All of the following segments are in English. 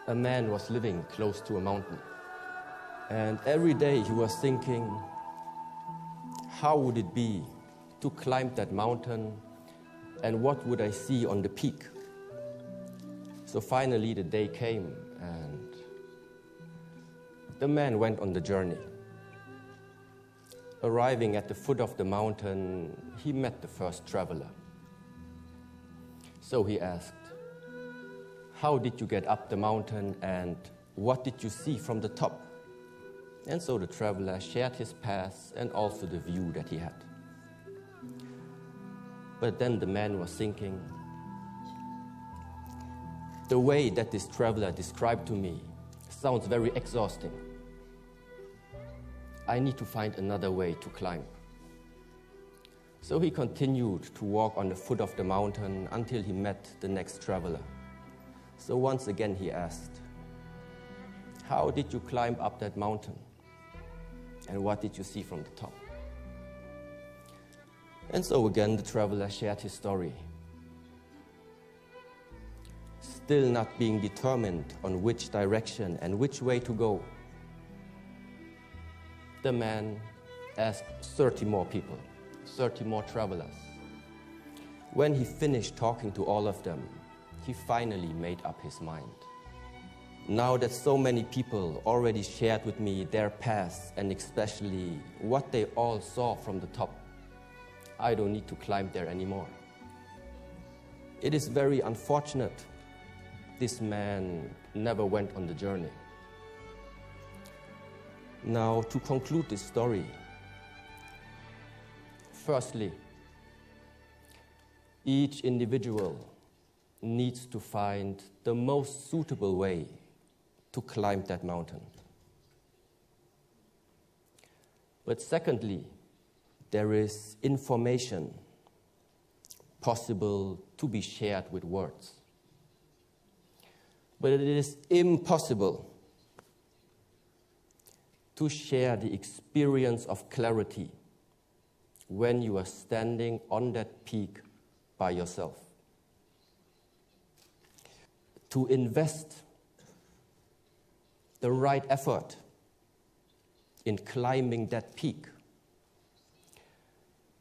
a man was living close to a mountain. And every day he was thinking, how would it be to climb that mountain, and what would I see on the peak? So finally the day came, and the man went on the journey. Arriving at the foot of the mountain, he met the first traveler. So he asked, how did you get up the mountain, and what did you see from the top? And so the traveler shared his path and also the view that he had. But then the man was thinking, the way that this traveler described to me sounds very exhausting. I need to find another way to climb. So he continued to walk on the foot of the mountain until he met the next traveler. So once again he asked, how did you climb up that mountain? And what did you see from the top? And so again the traveler shared his story. Still not being determined on which direction and which way to go, the man asked 30 more people, 30 more travelers. When he finished talking to all of them, he finally made up his mind. Now that so many people already shared with me their past and especially what they all saw from the top, I don't need to climb there anymore. It is very unfortunate this man never went on the journey. Now, to conclude this story, firstly, each individual needs to find the most suitable way to climb that mountain. But secondly, there is information possible to be shared with words. But it is impossible to share the experience of clarity when you are standing on that peak by yourself. To invest the right effort in climbing that peak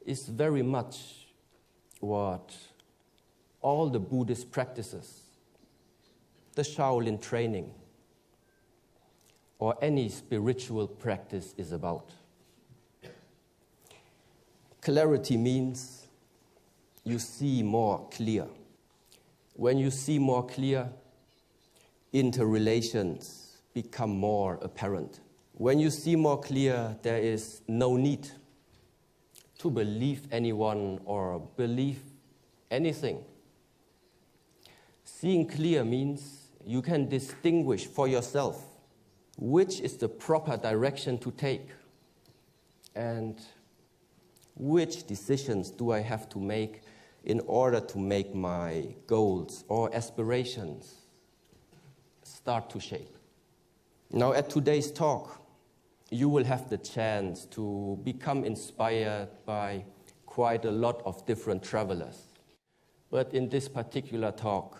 is very much what all the Buddhist practices, the Shaolin training, or any spiritual practice is about. Clarity means you see more clear. When you see more clear, interrelations become more apparent. When you see more clear, there is no need to believe anyone or believe anything. Seeing clear means you can distinguish for yourself which is the proper direction to take and which decisions do I have to make in order to make my goals or aspirations start to shape. Now, at today's talk, you will have the chance to become inspired by quite a lot of different travelers. But in this particular talk,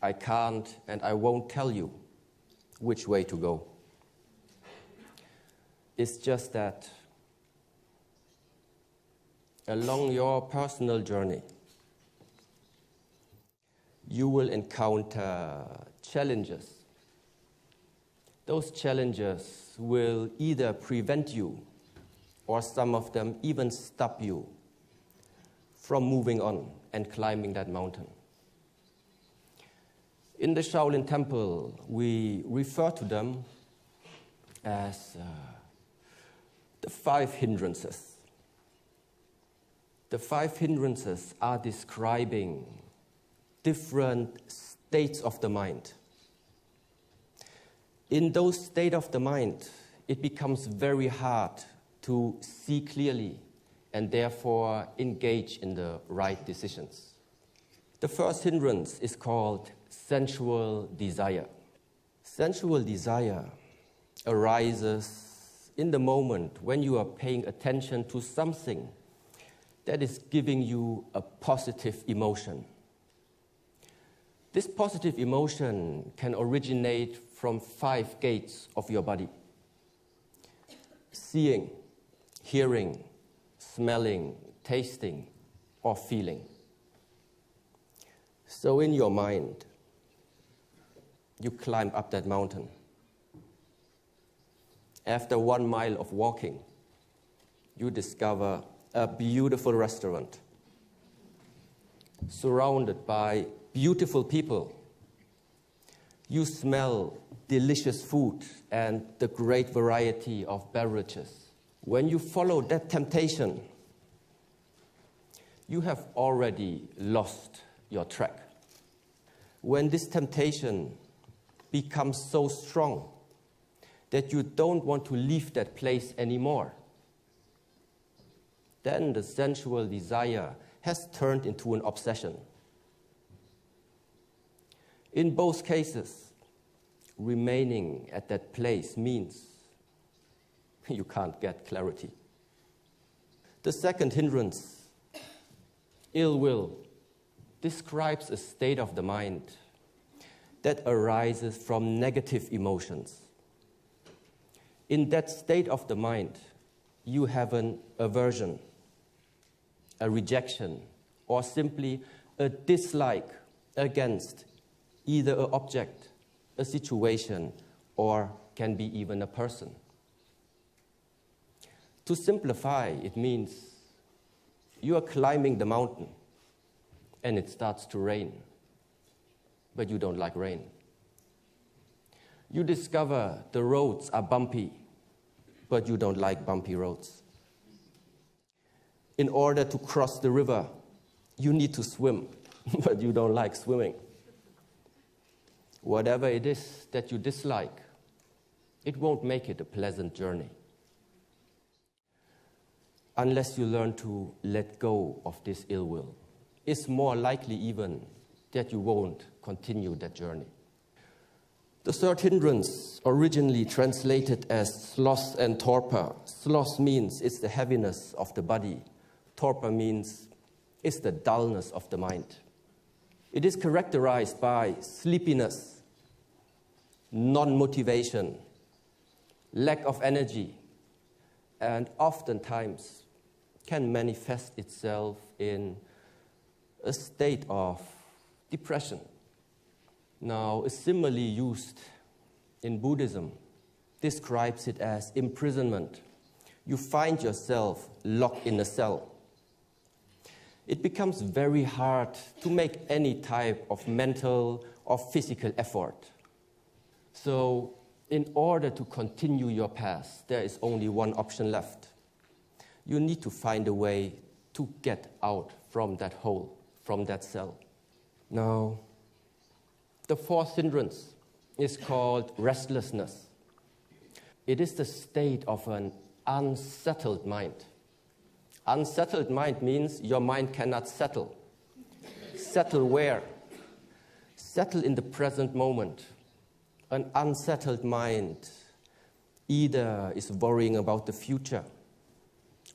I can't and I won't tell you which way to go. It's just that along your personal journey, you will encounter challenges. Those challenges will either prevent you, or some of them even stop you from moving on and climbing that mountain. In the Shaolin Temple, we refer to them as the 5 hindrances. The 5 hindrances are describing different states of the mind. In those states of the mind, it becomes very hard to see clearly and therefore engage in the right decisions. The first hindrance is called sensual desire. Sensual desire arises in the moment when you are paying attention to something that is giving you a positive emotion. This positive emotion can originate from 5 gates of your body: seeing, hearing, smelling, tasting, or feeling. So in your mind, you climb up that mountain. After 1 mile of walking, you discover a beautiful restaurant, surrounded by beautiful people. You smell delicious food and the great variety of beverages. When you follow that temptation, you have already lost your track. When this temptation becomes so strong that you don't want to leave that place anymore, then the sensual desire has turned into an obsession. In both cases, remaining at that place means you can't get clarity. The second hindrance, ill will, describes a state of the mind that arises from negative emotions. In that state of the mind, you have an aversion, a rejection, or simply a dislike against either an object, a situation, or can be even a person. To simplify, it means you are climbing the mountain and it starts to rain, but you don't like rain. You discover the roads are bumpy, but you don't like bumpy roads. In order to cross the river, you need to swim, but you don't like swimming. Whatever it is that you dislike, it won't make it a pleasant journey. Unless you learn to let go of this ill will, it's more likely even that you won't continue that journey. The third hindrance, originally translated as sloth and torpor. Sloth means it's the heaviness of the body. Torpor means it's the dullness of the mind. It is characterized by sleepiness, non-motivation, lack of energy, and oftentimes can manifest itself in a state of depression. Now, a simile used in Buddhism describes it as imprisonment. You find yourself locked in a cell. It becomes very hard to make any type of mental or physical effort. So, in order to continue your path, there is only one option left. You need to find a way to get out from that hole, from that cell. Now, the fourth hindrance is called restlessness. It is the state of an unsettled mind. Unsettled mind means your mind cannot settle. Settle where? Settle in the present moment. An unsettled mind either is worrying about the future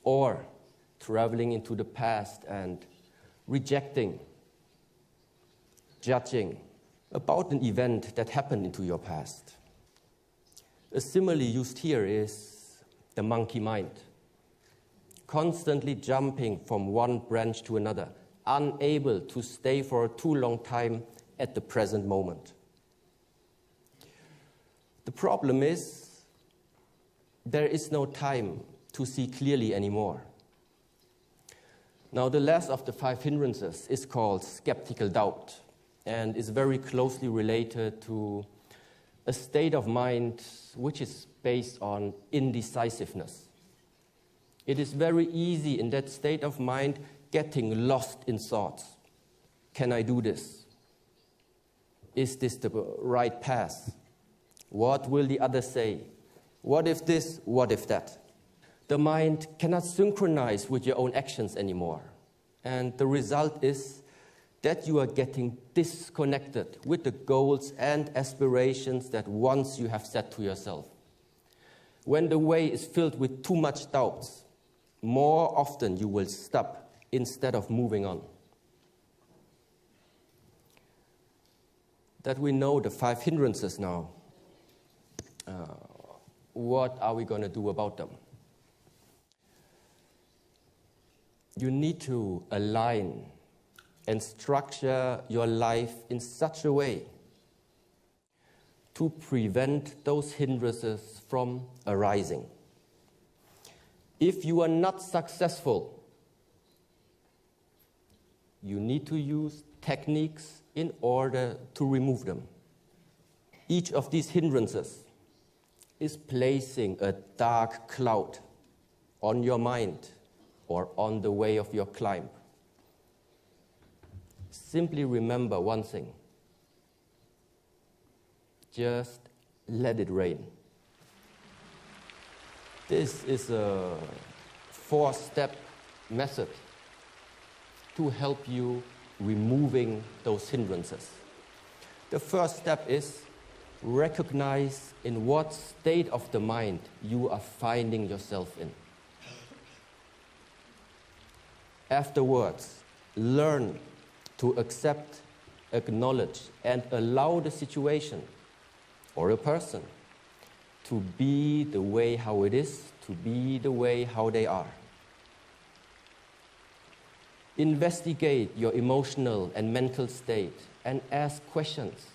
or traveling into the past and rejecting, judging about an event that happened into your past. A simile used here is the monkey mind, constantly jumping from one branch to another, unable to stay for a too long time at the present moment. The problem is there is no time to see clearly anymore. Now, the last of the 5 hindrances is called skeptical doubt and is very closely related to a state of mind which is based on indecisiveness. It is very easy in that state of mind getting lost in thoughts. Can I do this? Is this the right path? What will the others say? What if this? What if that? The mind cannot synchronize with your own actions anymore. And the result is that you are getting disconnected with the goals and aspirations that once you have set to yourself. When the way is filled with too much doubts, more often you will stop instead of moving on. that we know the 5 hindrances now, what are we going to do about them? You need to align and structure your life in such a way to prevent those hindrances from arising. If you are not successful, you need to use techniques in order to remove them. Each of these hindrances is placing a dark cloud on your mind or on the way of your climb. Simply remember one thing. Just let it rain. This is a 4-step method to help you removing those hindrances. The first step is recognize in what state of the mind you are finding yourself in. Afterwards, learn to accept, acknowledge, and allow the situation or a person to be the way how it is, to be the way how they are. Investigate your emotional and mental state and ask questions.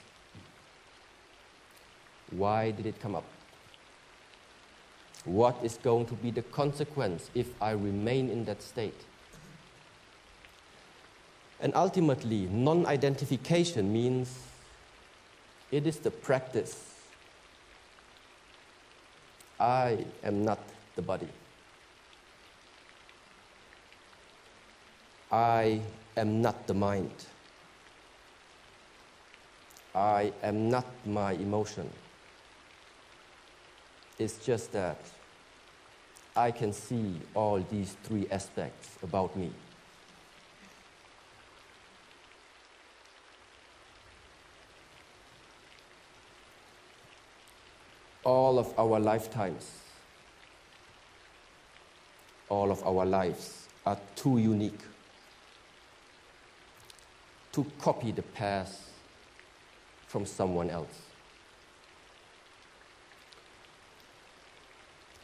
Why did it come up? What is going to be the consequence if I remain in that state? And ultimately, non-identification means it is the practice. I am not the body. I am not the mind. I am not my emotion. It's just that I can see all these 3 aspects about me. All of our lifetimes, all of our lives are too unique to copy the past from someone else.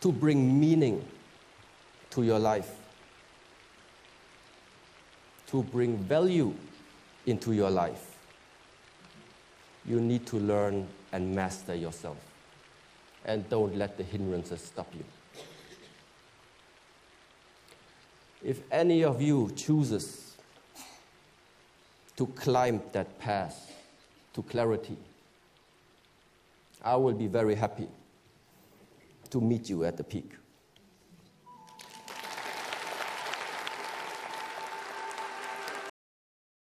To bring meaning to your life, to bring value into your life, you need to learn and master yourself. And don't let the hindrances stop you. If any of you chooses to climb that path to clarity, I will be very happy to meet you at the peak.